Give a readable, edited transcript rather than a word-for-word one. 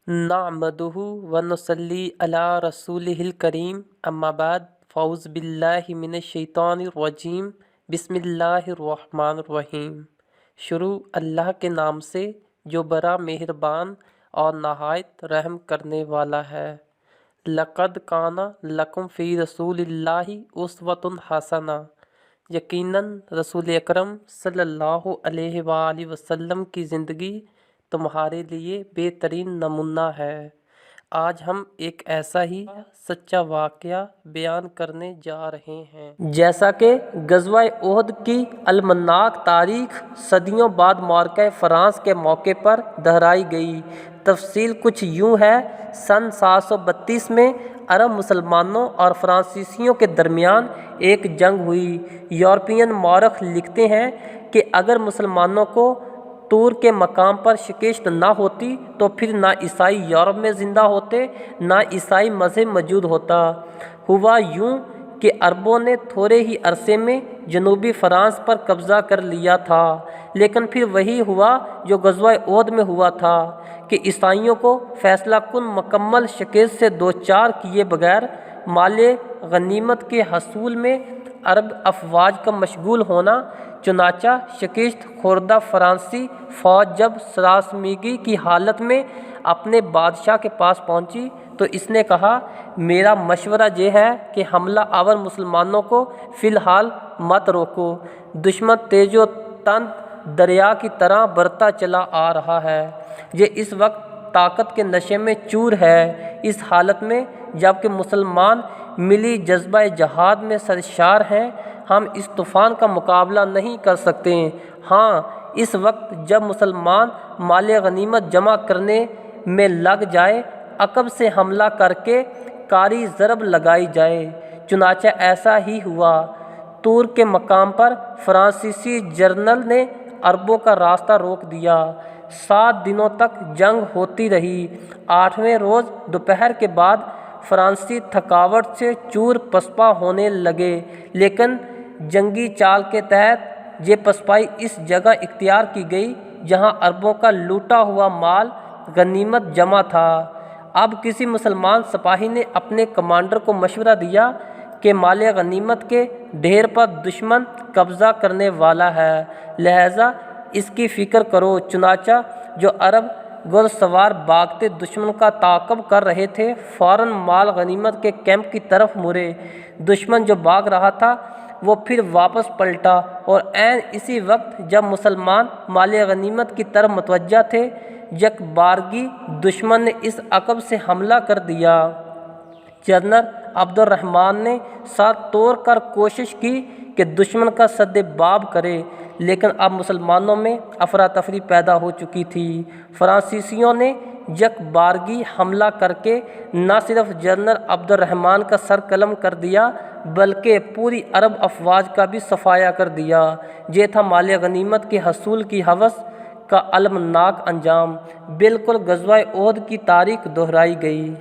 نعمدہ ونصلی علی رسولہ الکریم اما بعد فاعوذ باللہ من الشیطان الرجیم بسم اللہ الرحمن الرحیم۔ شروع اللہ کے نام سے جو بڑا مہربان اور نہایت رحم کرنے والا ہے۔ لقد کان لکم فی رسول اللہ اسوۃ حسنہ، یقیناً رسول اکرم صلی اللہ علیہ وآلہ وسلم کی زندگی تمہارے لیے بہترین نمونہ ہے۔ آج ہم ایک ایسا ہی سچا واقعہ بیان کرنے جا رہے ہیں جیسا کہ غزوہ احد کی المناک تاریخ صدیوں بعد معرکہ فرانس کے موقع پر دہرائی گئی۔ تفصیل کچھ یوں ہے۔ سن 732 میں عرب مسلمانوں اور فرانسیسیوں کے درمیان ایک جنگ ہوئی۔ یورپین مورخ لکھتے ہیں کہ اگر مسلمانوں کو طور کے مقام پر شکست نہ ہوتی تو پھر نہ عیسائی یورپ میں زندہ ہوتے نہ عیسائی مذہب موجود ہوتا۔ ہوا یوں کہ عربوں نے تھوڑے ہی عرصے میں جنوبی فرانس پر قبضہ کر لیا تھا، لیکن پھر وہی ہوا جو غزوہ احد میں ہوا تھا کہ عیسائیوں کو فیصلہ کن مکمل شکست سے دوچار کیے بغیر مال غنیمت کے حصول میں عرب افواج کا مشغول ہونا۔ چنانچہ شکست خوردہ فرانسی فوج جب سراسیمگی کی حالت میں اپنے بادشاہ کے پاس پہنچی تو اس نے کہا، میرا مشورہ یہ ہے کہ حملہ آور مسلمانوں کو فی الحال مت روکو۔ دشمن تیز و تند دریا کی طرح بڑھتا چلا آ رہا ہے۔ یہ اس وقت طاقت کے نشے میں چور ہے۔ اس حالت میں جب کہ مسلمان ملی جذبہ جہاد میں سرشار ہیں، ہم اس طوفان کا مقابلہ نہیں کر سکتے۔ ہاں، اس وقت جب مسلمان مال غنیمت جمع کرنے میں لگ جائے، عقب سے حملہ کر کے کاری ضرب لگائی جائے۔ چنانچہ ایسا ہی ہوا۔ طور کے مقام پر فرانسیسی جنرل نے عربوں کا راستہ روک دیا۔ 7 دنوں تک جنگ ہوتی رہی۔ 8ویں روز دوپہر کے بعد فرانسیسی تھکاوٹ سے چور پسپا ہونے لگے، لیکن جنگی چال کے تحت یہ پسپائی اس جگہ اختیار کی گئی جہاں عربوں کا لوٹا ہوا مال غنیمت جمع تھا۔ اب کسی مسلمان سپاہی نے اپنے کمانڈر کو مشورہ دیا کہ مال غنیمت کے ڈھیر پر دشمن قبضہ کرنے والا ہے، لہذا اس کی فکر کرو۔ چنانچہ جو عرب گھڑ سوار بھاگتے دشمن کا تعاقب کر رہے تھے فوراً مال غنیمت کے کیمپ کی طرف مڑے۔ دشمن جو بھاگ رہا تھا وہ پھر واپس پلٹا اور عین اسی وقت جب مسلمان مال غنیمت کی طرف متوجہ تھے، یک بارگی دشمن نے اس عقب سے حملہ کر دیا۔ جنرل عبد الرحمن نے سر توڑ کر کوشش کی کہ دشمن کا سد باب کرے، لیکن اب مسلمانوں میں افراتفری پیدا ہو چکی تھی۔ فرانسیسیوں نے یک بارگی حملہ کر کے نہ صرف جنرل عبد الرحمن کا سر قلم کر دیا بلکہ پوری عرب افواج کا بھی صفایا کر دیا۔ یہ تھا مال غنیمت کے حصول کی ہوس کا المناک انجام۔ بالکل غزوہ احد کی تاریخ دہرائی گئی۔